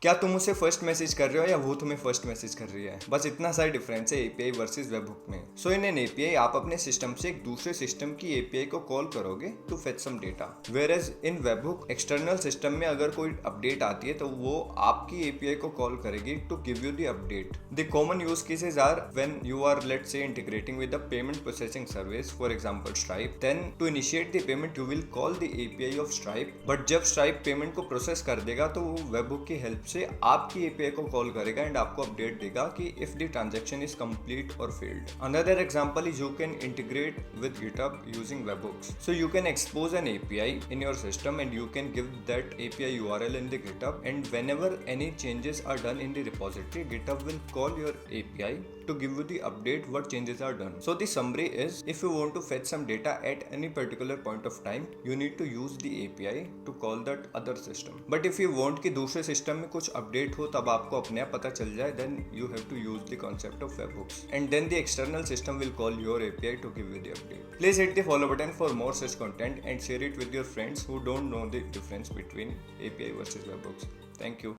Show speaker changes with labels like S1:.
S1: क्या तुम उसे फर्स्ट मैसेज कर रहे हो या वो तुम्हें फर्स्ट मैसेज कर रही है? बस इतना सा डिफरेंस है एपीआई वर्सेस वेबहुक में। सो इन एन एपीआई आप अपने सिस्टम से एक दूसरे सिस्टम की एपीआई को कॉल करोगे to fetch some data, whereas in webhook external system में अगर कोई अपडेट आती है तो वो आपकी एपीआई को कॉल करेगी to give you the update. The common use cases are when you are let's say integrating with the payment processing service, for example Stripe, then to initiate the payment you will call the API of Stripe, but जब Stripe payment को process कर देगा तो वो webhook की help से आपकी API को कॉल करेगा एंड आपको अपडेट देगा कि if the transaction is complete और failed. Another example is you can integrate with GitHub using webhooks. So you can expose an API in your system and you can give that API URL in the GitHub, and whenever any changes are done in the repository, GitHub will call your API to give you the update what changes are done. So the summary is, if you want to fetch some data at any particular point of time, you need to use the API to call that other system. But if you want कि दूसरे system में कुछ update हो तब आपको अपने आप पता चल जाए, then you have to use the concept of webhooks, and then the external system will call your API to give you the update. Please hit the follow button for more such content and share it with your friends who don't know the difference between API versus webhooks. Thank you.